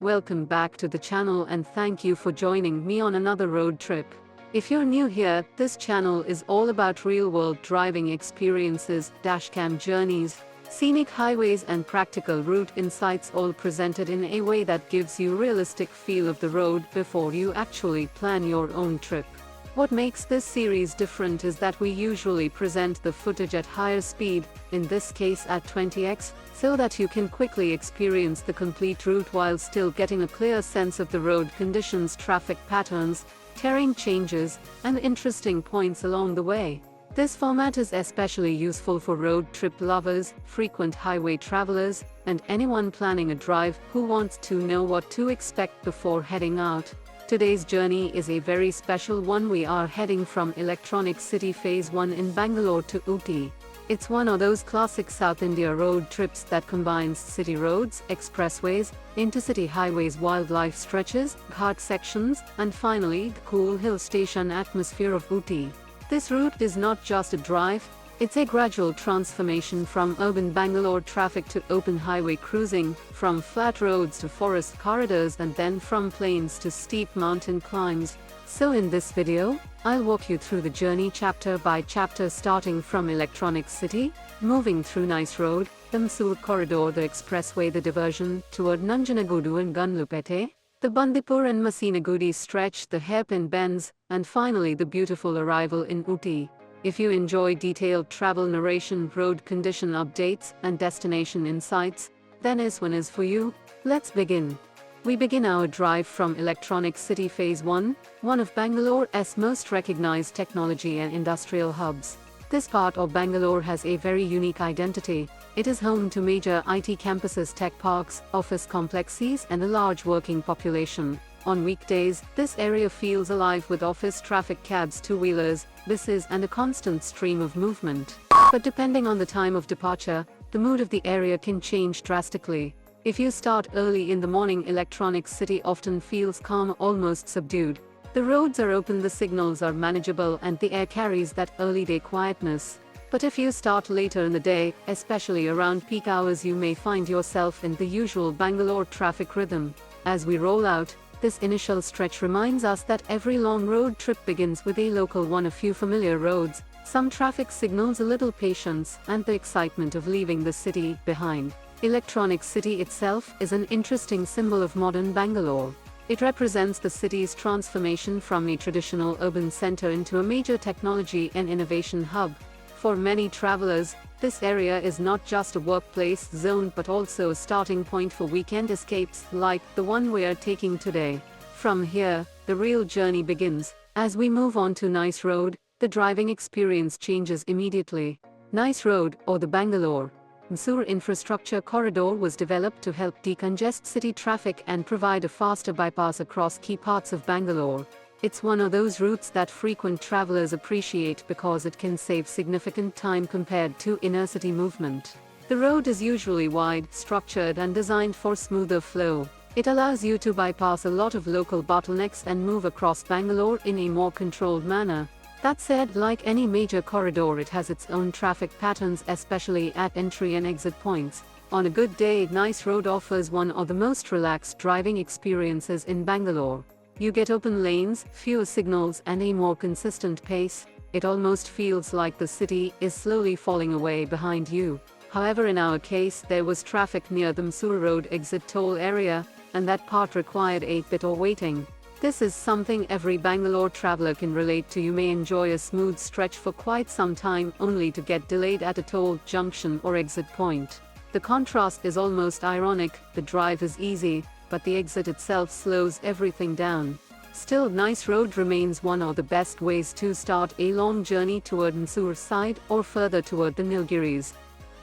Welcome back to the channel and thank you for joining me on another road trip. If you're new here, this channel is all about real-world driving experiences, dashcam journeys, scenic highways and practical route insights, all presented in a way that gives you realistic feel of the road before you actually plan your own trip. What makes this series different is that we usually present the footage at higher speed, in this case at 20x, so that you can quickly experience the complete route while still getting a clear sense of the road conditions, traffic patterns, terrain changes, and interesting points along the way. This format is especially useful for road trip lovers, frequent highway travelers, and anyone planning a drive who wants to know what to expect before heading out. Today's journey is a very special one. We are heading from Electronic City Phase 1 in Bangalore to Ooty. It's one of those classic South India road trips that combines city roads, expressways, intercity highways, wildlife stretches, ghat sections, and finally the cool hill station atmosphere of Ooty. This route is not just a drive, it's a gradual transformation from urban Bangalore traffic to open highway cruising, from flat roads to forest corridors, and then from plains to steep mountain climbs. So in this video, I'll walk you through the journey chapter by chapter, starting from Electronic City, moving through Mysore Road, the Mysore corridor, the expressway, the diversion toward Nanjangud and Gundlupete, the Bandipur and Masinagudi stretch, the Hairpin bends, and finally the beautiful arrival in Ooty. If you enjoy detailed travel narration, road condition updates, and destination insights, then this one is for you. Let's begin. We begin our drive from Electronic City Phase 1, one of Bangalore's most recognized technology and industrial hubs. This part of Bangalore has a very unique identity. It is home to major IT campuses, tech parks, office complexes, and a large working population. On weekdays, this area feels alive with office traffic, cabs, two-wheelers, buses, and a constant stream of movement. But depending on the time of departure, the mood of the area can change drastically. If you start early in the morning, Electronic City often feels calm, almost subdued. The roads are open, the signals are manageable, and the air carries that early day quietness. But if you start later in the day, especially around peak hours, you may find yourself in the usual Bangalore traffic rhythm. As we roll out, this initial stretch reminds us that every long road trip begins with a local one, a few familiar roads, some traffic signals, a little patience, and the excitement of leaving the city behind. Electronic City itself is an interesting symbol of modern Bangalore. It represents the city's transformation from a traditional urban center into a major technology and innovation hub. For many travelers, this area is not just a workplace zone but also a starting point for weekend escapes like the one we are taking today. From here, the real journey begins. As we move on to Mysore Road, the driving experience changes immediately. Mysore Road, or the Bangalore Mysore infrastructure corridor, was developed to help decongest city traffic and provide a faster bypass across key parts of Bangalore. It's one of those routes that frequent travelers appreciate because it can save significant time compared to inner-city movement. The road is usually wide, structured, and designed for smoother flow. It allows you to bypass a lot of local bottlenecks and move across Bangalore in a more controlled manner. That said, like any major corridor, it has its own traffic patterns, especially at entry and exit points. On a good day, Mysore Road offers one of the most relaxed driving experiences in Bangalore. You get open lanes, fewer signals, and a more consistent pace. It almost feels like the city is slowly falling away behind you. However, in our case, there was traffic near the Mysore Road exit toll area, and that part required a bit of waiting. This is something every Bangalore traveler can relate to. You may enjoy a smooth stretch for quite some time, only to get delayed at a toll junction or exit point. The contrast is almost ironic. The drive is easy, but the exit itself slows everything down. Still, Mysore Road remains one of the best ways to start a long journey toward Mysore side or further toward the Nilgiris.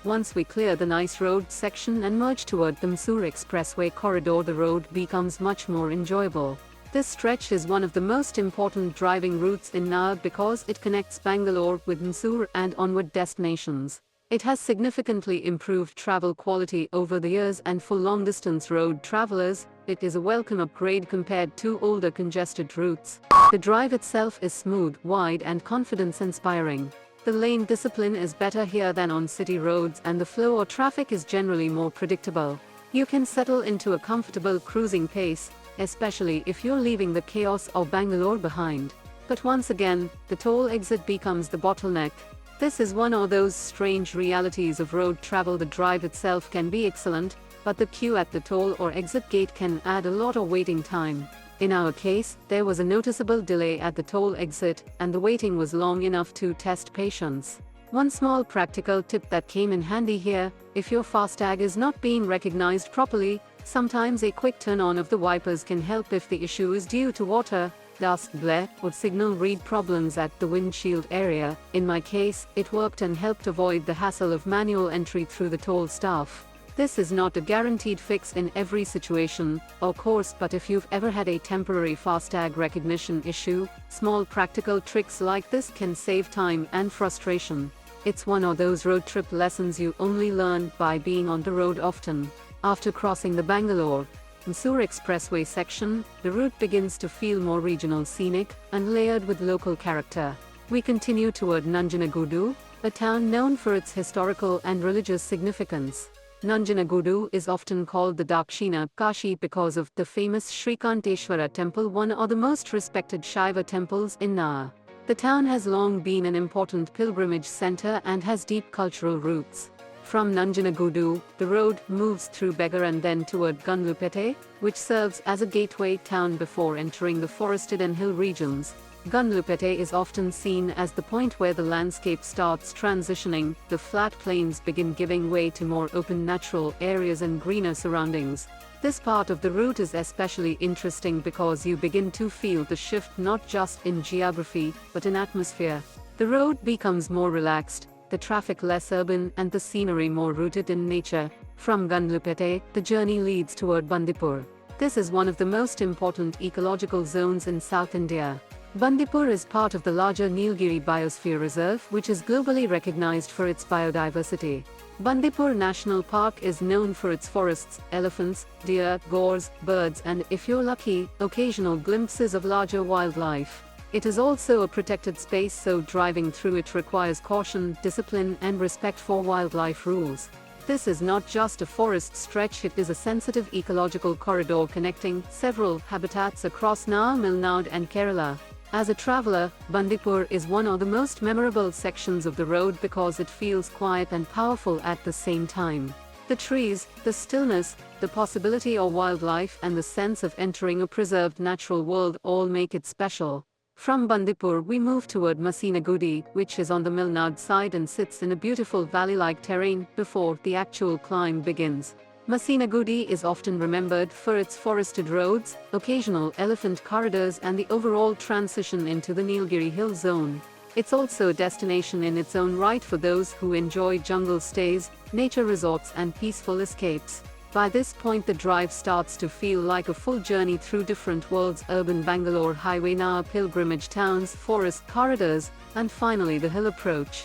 Once we clear the Mysore Road section and merge toward the Mysore Expressway corridor, the road becomes much more enjoyable. This stretch is one of the most important driving routes in North because it connects Bangalore with Mysore and onward destinations. It has significantly improved travel quality over the years, and for long-distance road travelers, it is a welcome upgrade compared to older congested routes. The drive itself is smooth, wide, and confidence-inspiring. The lane discipline is better here than on city roads, and the flow of traffic is generally more predictable. You can settle into a comfortable cruising pace, especially if you're leaving the chaos of Bangalore behind. But once again, the toll exit becomes the bottleneck. This is one of those strange realities of road travel. The drive itself can be excellent, but the queue at the toll or exit gate can add a lot of waiting time. In our case, there was a noticeable delay at the toll exit, and the waiting was long enough to test patience. One small practical tip that came in handy here: if your FASTag is not being recognized properly, sometimes a quick turn on of the wipers can help if the issue is due to water, dust, glare, or signal read problems at the windshield area. In my case, it worked and helped avoid the hassle of manual entry through the toll staff. This is not a guaranteed fix in every situation, of course, but if you've ever had a temporary FASTag recognition issue, small practical tricks like this can save time and frustration. It's one of those road trip lessons you only learn by being on the road often. After crossing the Bangalore Mysore Expressway section, the route begins to feel more regional, scenic, and layered with local character. We continue toward Nanjangud, a town known for its historical and religious significance. Nanjangud is often called the Dakshina Kashi because of the famous Srikanteshwara temple, one of the most respected Shiva temples in Nara. The town has long been an important pilgrimage center and has deep cultural roots. From Nanjangud, the road moves through Bangalore and then toward Gundlupete, which serves as a gateway town before entering the forested and hill regions. Gundlupete is often seen as the point where the landscape starts transitioning. The flat plains begin giving way to more open natural areas and greener surroundings. This part of the route is especially interesting because you begin to feel the shift not just in geography, but in atmosphere. The road becomes more relaxed, the traffic less urban, and the scenery more rooted in nature. From Gundlupete, the journey leads toward Bandipur. This is one of the most important ecological zones in South India. Bandipur is part of the larger Nilgiris Biosphere Reserve, which is globally recognized for its biodiversity. Bandipur National Park is known for its forests, elephants, deer, gores, birds, and, if you're lucky, occasional glimpses of larger wildlife. It is also a protected space, so driving through it requires caution, discipline, and respect for wildlife rules. This is not just a forest stretch, it is a sensitive ecological corridor connecting several habitats across Tamil Nadu and Kerala. As a traveler, Bandipur is one of the most memorable sections of the road because it feels quiet and powerful at the same time. The trees, the stillness, the possibility of wildlife, and the sense of entering a preserved natural world all make it special. From Bandipur we move toward Masinagudi, which is on the Tamil Nadu side and sits in a beautiful valley-like terrain before the actual climb begins. Masinagudi is often remembered for its forested roads, occasional elephant corridors, and the overall transition into the Nilgiri Hill Zone. It's also a destination in its own right for those who enjoy jungle stays, nature resorts, and peaceful escapes. By this point the drive starts to feel like a full journey through different worlds: urban Bangalore, highway Nara, pilgrimage towns, forest corridors, and finally the hill approach.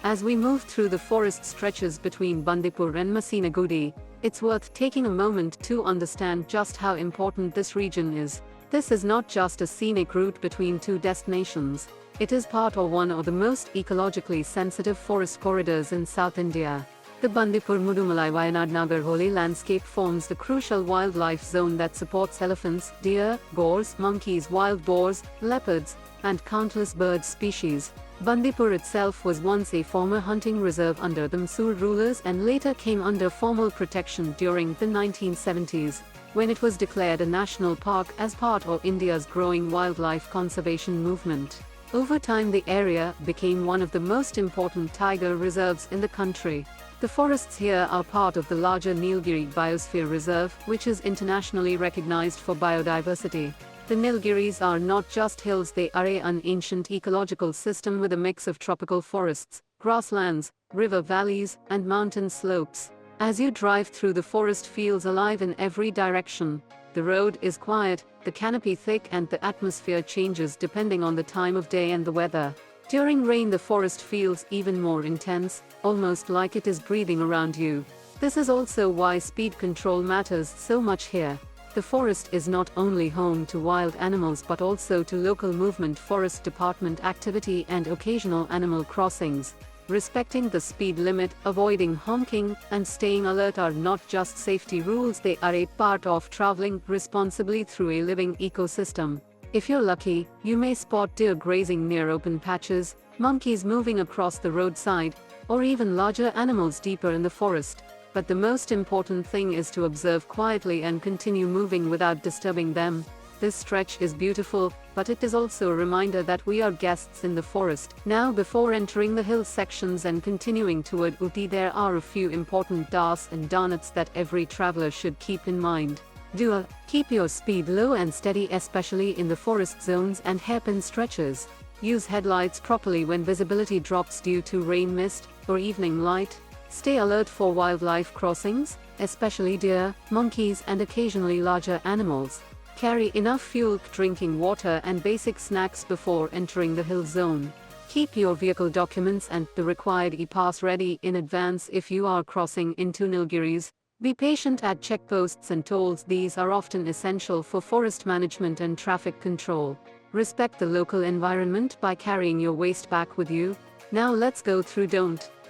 As we move through the forest stretches between Bandipur and Masinagudi, it's worth taking a moment to understand just how important this region is. This is not just a scenic route between two destinations. It is part of one of the most ecologically sensitive forest corridors in South India. The Bandipur Mudumalai Wayanad Nagarholi landscape forms the crucial wildlife zone that supports elephants, deer, gores, monkeys, wild boars, leopards, and countless bird species. Bandipur itself was once a former hunting reserve under the Mysore rulers and later came under formal protection during the 1970s, when it was declared a national park as part of India's growing wildlife conservation movement. Over time the area became one of the most important tiger reserves in the country. The forests here are part of the larger Nilgiri Biosphere Reserve, which is internationally recognized for biodiversity. The Nilgiris are not just hills, they are an ancient ecological system with a mix of tropical forests, grasslands, river valleys, and mountain slopes. As you drive through, the forest feels alive in every direction. The road is quiet, the canopy thick, and the atmosphere changes depending on the time of day and the weather. During rain the forest feels even more intense, almost like it is breathing around you. This is also why speed control matters so much here. The forest is not only home to wild animals but also to local movement, forest department activity, and occasional animal crossings. Respecting the speed limit, avoiding honking, and staying alert are not just safety rules, they are a part of traveling responsibly through a living ecosystem. If you're lucky, you may spot deer grazing near open patches, monkeys moving across the roadside, or even larger animals deeper in the forest. But the most important thing is to observe quietly and continue moving without disturbing them. This stretch is beautiful, but it is also a reminder that we are guests in the forest. Now, before entering the hill sections and continuing toward Ooty, there are a few important do's and don'ts that every traveler should keep in mind. Do. Keep your speed low and steady, especially in the forest zones and hairpin stretches. Use headlights properly when visibility drops due to rain, mist, or evening light. Stay alert for wildlife crossings, especially deer, monkeys, and occasionally larger animals. Carry enough fuel, drinking water, and basic snacks before entering the hill zone. Keep your vehicle documents and the required e-pass ready in advance if you are crossing into Nilgiris. Be patient at checkposts and tolls, these are often essential for forest management and traffic control. Respect the local environment by carrying your waste bag with you. Now let's go through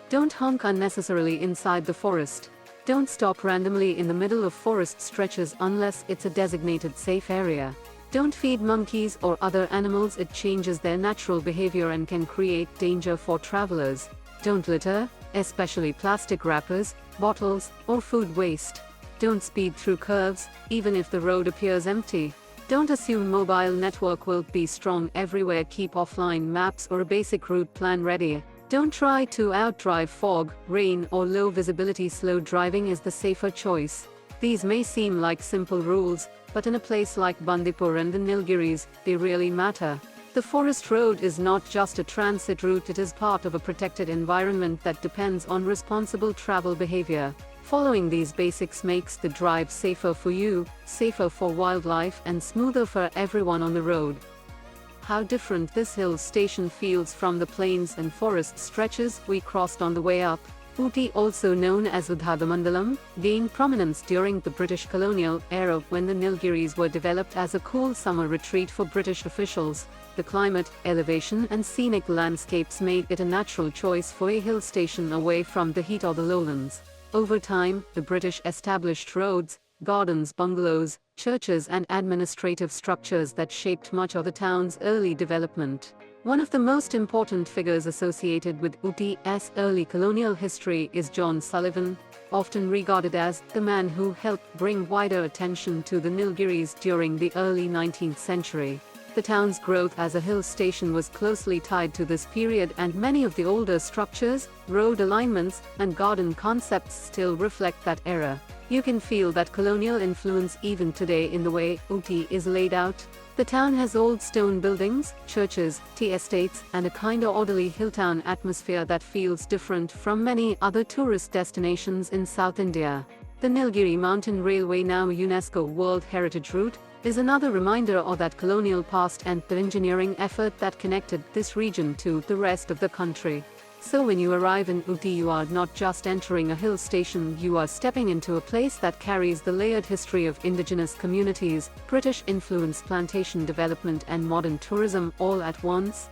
Don't honk unnecessarily inside the forest. Don't stop randomly in the middle of forest stretches unless it's a designated safe area. Don't feed monkeys or other animals, it changes their natural behavior and can create danger for travelers. Don't litter, especially plastic wrappers, bottles, or food waste. Don't speed through curves, even if the road appears empty. Don't assume mobile network will be strong everywhere, keep offline maps or a basic route plan ready. Don't try to outdrive fog, rain, or low visibility, slow driving is the safer choice. These may seem like simple rules, but in a place like Bandipur and the Nilgiris, they really matter. The forest road is not just a transit route, it is part of a protected environment that depends on responsible travel behavior. Following these basics makes the drive safer for you, safer for wildlife, and smoother for everyone on the road. How different this hill station feels from the plains and forest stretches we crossed on the way up. Ooty, also known as Udhagamandalam, gained prominence during the British colonial era when the Nilgiris were developed as a cool summer retreat for British officials. The climate, elevation, and scenic landscapes made it a natural choice for a hill station away from the heat or the lowlands. Over time, the British established roads, gardens, bungalows, churches, and administrative structures that shaped much of the town's early development. One of the most important figures associated with Ooty's early colonial history is John Sullivan, often regarded as the man who helped bring wider attention to the Nilgiris during the early 19th century. The town's growth as a hill station was closely tied to this period, and many of the older structures, road alignments, and garden concepts still reflect that era. You can feel that colonial influence even today in the way Ooty is laid out. The town has old stone buildings, churches, tea estates, and a kinda orderly hilltown atmosphere that feels different from many other tourist destinations in South India. The Nilgiri Mountain Railway, now UNESCO World Heritage Route, is another reminder of that colonial past and the engineering effort that connected this region to the rest of the country. So when you arrive in Ooty, you are not just entering a hill station, you are stepping into a place that carries the layered history of indigenous communities, British influence, plantation development, and modern tourism all at once.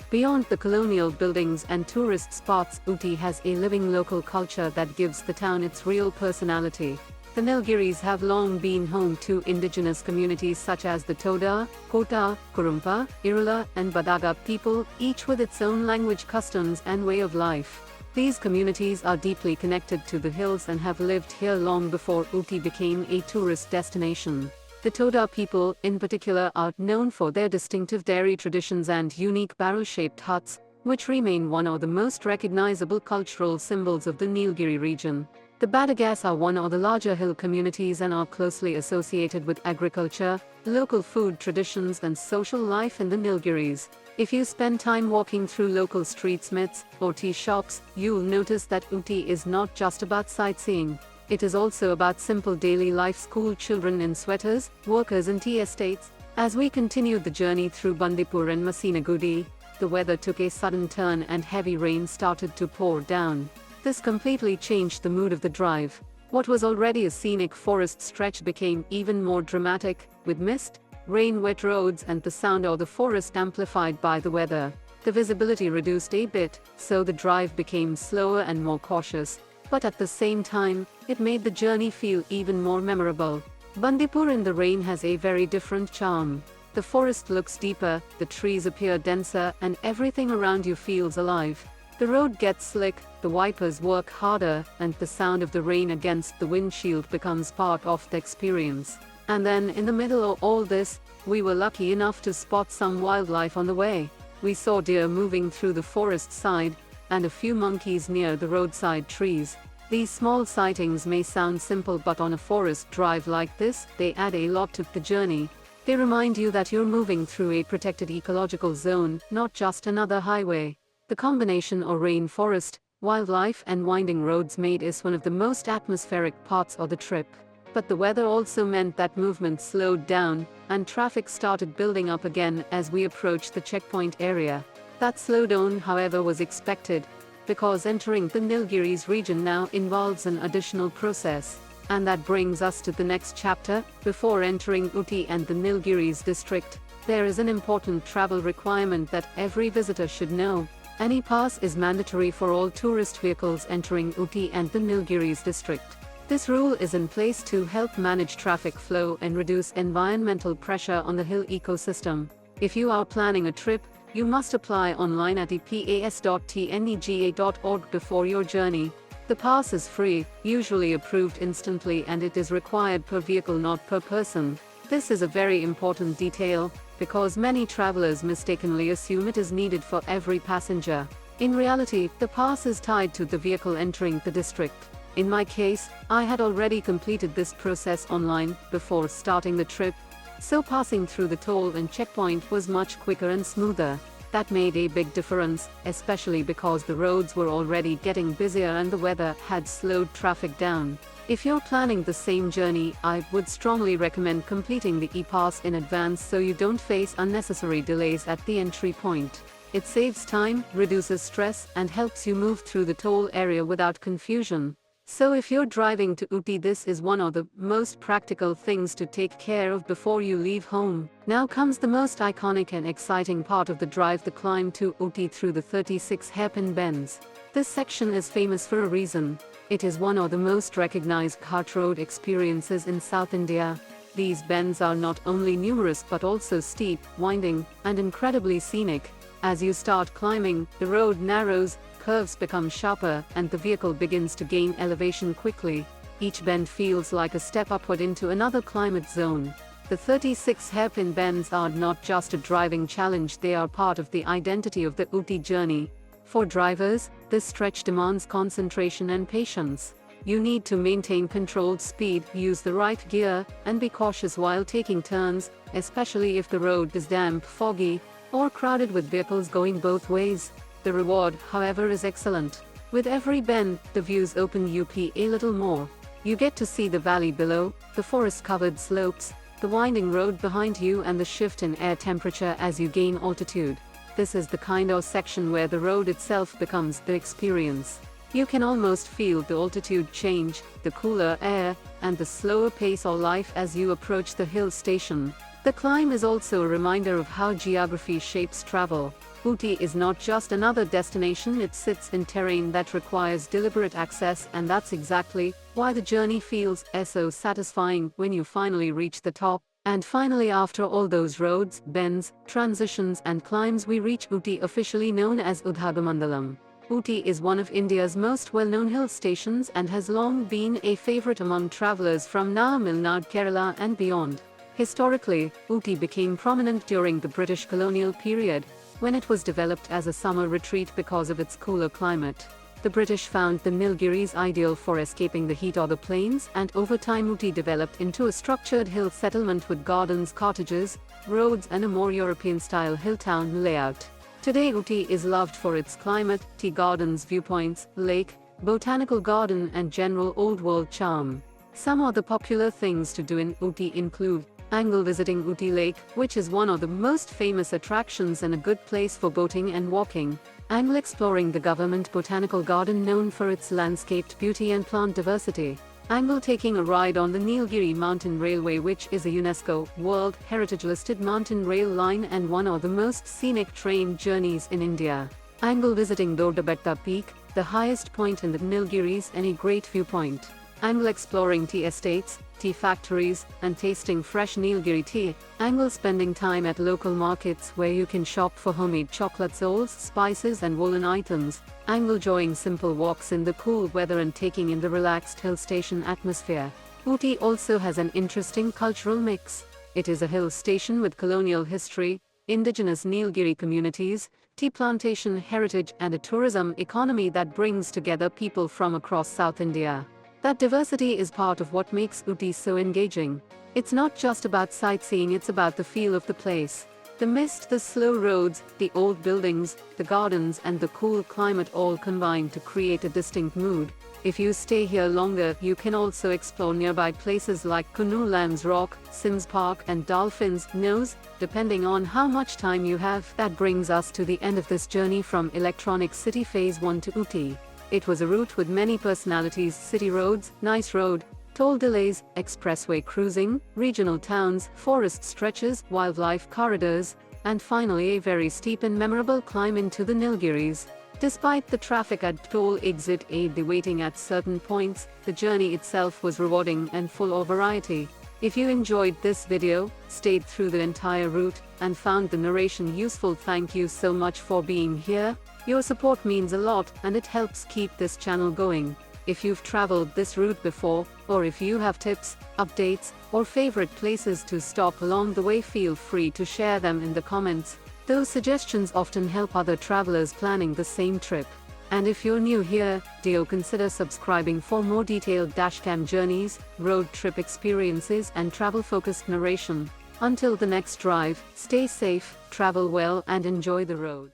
Beyond the colonial buildings and tourist spots, Ooty has a living local culture that gives the town its real personality. The Nilgiris have long been home to indigenous communities such as the Toda, Kota, Kurumpa, Irula, and Badaga people, each with its own language, customs, and way of life. These communities are deeply connected to the hills and have lived here long before Ooty became a tourist destination. The Toda people, in particular, are known for their distinctive dairy traditions and unique barrel-shaped huts, which remain one of the most recognizable cultural symbols of the Nilgiri region. The Badagas are one of the larger hill communities and are closely associated with agriculture, local food traditions, and social life in the Nilgiris. If you spend time walking through local streets, myths, or tea shops, you'll notice that Ooty is not just about sightseeing. It is also about simple daily life: school children in sweaters, workers in tea estates. As we continued the journey through Bandipur and Masinagudi, the weather took a sudden turn and heavy rain started to pour down. This completely changed the mood of the drive. What was already a scenic forest stretch became even more dramatic, with mist, rain, wet roads, and the sound of the forest amplified by the weather. The visibility reduced a bit, so the drive became slower and more cautious, but at the same time, it made the journey feel even more memorable. Bandipur in the rain has a very different charm. The forest looks deeper, the trees appear denser, and everything around you feels alive. The road gets slick, the wipers work harder, and the sound of the rain against the windshield becomes part of the experience. And then, in the middle of all this, we were lucky enough to spot some wildlife on the way. We saw deer moving through the forest side, and a few monkeys near the roadside trees. These small sightings may sound simple, but on a forest drive like this, they add a lot to the journey. They remind you that you're moving through a protected ecological zone, not just another highway. The combination of rainforest, wildlife, and winding roads made it one of the most atmospheric parts of the trip. But the weather also meant that movement slowed down, and traffic started building up again as we approached the checkpoint area. That slowdown, however, was expected, because entering the Nilgiris region now involves an additional process. And that brings us to the next chapter. Before entering Ooty and the Nilgiris district, there is an important travel requirement that every visitor should know. An e-pass is mandatory for all tourist vehicles entering Ooty and the Nilgiris district. This rule is in place to help manage traffic flow and reduce environmental pressure on the hill ecosystem. If you are planning a trip, you must apply online at epas.tnega.org before your journey. The pass is free, usually approved instantly, and it is required per vehicle, not per person. This is a very important detail, because many travelers mistakenly assume it is needed for every passenger. In reality, the pass is tied to the vehicle entering the district. In my case, I had already completed this process online before starting the trip, so passing through the toll and checkpoint was much quicker and smoother. That made a big difference, especially because the roads were already getting busier and the weather had slowed traffic down. If you're planning the same journey, I would strongly recommend completing the e-pass in advance so you don't face unnecessary delays at the entry point. It saves time, reduces stress, and helps you move through the toll area without confusion. So if you're driving to Ooty, this is one of the most practical things to take care of before you leave home. Now comes the most iconic and exciting part of the drive, the climb to Ooty through the 36 hairpin bends. This section is famous for a reason. It is one of the most recognized kart road experiences in South India. These bends are not only numerous but also steep, winding, and incredibly scenic. As you start climbing, the road narrows, curves become sharper, and the vehicle begins to gain elevation quickly. Each bend feels like a step upward into another climate zone. The 36 hairpin bends are not just a driving challenge, they are part of the identity of the Ooty journey. For drivers, this stretch demands concentration and patience. You need to maintain controlled speed, use the right gear, and be cautious while taking turns, especially if the road is damp, foggy, or crowded with vehicles going both ways. The reward, however, is excellent. With every bend, the views open up a little more. You get to see the valley below, the forest-covered slopes, the winding road behind you, and the shift in air temperature as you gain altitude. This is the kind of section where the road itself becomes the experience. You can almost feel the altitude change, the cooler air, and the slower pace of life as you approach the hill station. The climb is also a reminder of how geography shapes travel. Ooty is not just another destination, it sits in terrain that requires deliberate access, and that's exactly why the journey feels so satisfying when you finally reach the top. And finally, after all those roads, bends, transitions, and climbs, we reach Ooty, officially known as Udhagamandalam. Ooty is one of India's most well-known hill stations and has long been a favorite among travelers from Tamil Nadu, Kerala, and beyond. Historically, Ooty became prominent during the British colonial period, when it was developed as a summer retreat because of its cooler climate. The British found the Nilgiris ideal for escaping the heat of the plains, and over time Ooty developed into a structured hill settlement with gardens, cottages, roads, and a more European-style hill town layout. Today Ooty is loved for its climate, tea gardens, viewpoints, lake, botanical garden, and general old-world charm. Some of the popular things to do in Ooty include angle visiting Ooty Lake, which is one of the most famous attractions and a good place for boating and walking. Angle exploring the government botanical garden, known for its landscaped beauty and plant diversity. Angle taking a ride on the Nilgiri Mountain Railway, which is a UNESCO World Heritage listed mountain rail line and one of the most scenic train journeys in India. Angle visiting Doddabetta Peak, the highest point in the Nilgiris, any great viewpoint. Angle exploring tea estates, tea factories, and tasting fresh Nilgiri tea. Angle spending time at local markets where you can shop for homemade chocolate rolls, spices and woolen items. Angle enjoying simple walks in the cool weather and taking in the relaxed hill station atmosphere. Ooty also has an interesting cultural mix. It is a hill station with colonial history, indigenous Nilgiri communities, tea plantation heritage and a tourism economy that brings together people from across South India. That diversity is part of what makes Ooty so engaging. It's not just about sightseeing, it's about the feel of the place. The mist, the slow roads, the old buildings, the gardens and the cool climate all combine to create a distinct mood. If you stay here longer, you can also explore nearby places like Coonoor Lambs Rock, Sims Park and Dolphin's Nose, depending on how much time you have. That brings us to the end of this journey from Electronic City Phase 1 to Ooty. It was a route with many personalities: city roads, nice road, toll delays, expressway cruising, regional towns, forest stretches, wildlife corridors, and finally a very steep and memorable climb into the Nilgiris. Despite the traffic at toll exit 8, the waiting at certain points, the journey itself was rewarding and full of variety. If you enjoyed this video, stayed through the entire route, and found the narration useful, thank you so much for being here. Your support means a lot and it helps keep this channel going. If you've traveled this route before, or if you have tips, updates, or favorite places to stop along the way, feel free to share them in the comments. Those suggestions often help other travelers planning the same trip. And if you're new here, do consider subscribing for more detailed dashcam journeys, road trip experiences and travel-focused narration. Until the next drive, stay safe, travel well and enjoy the road.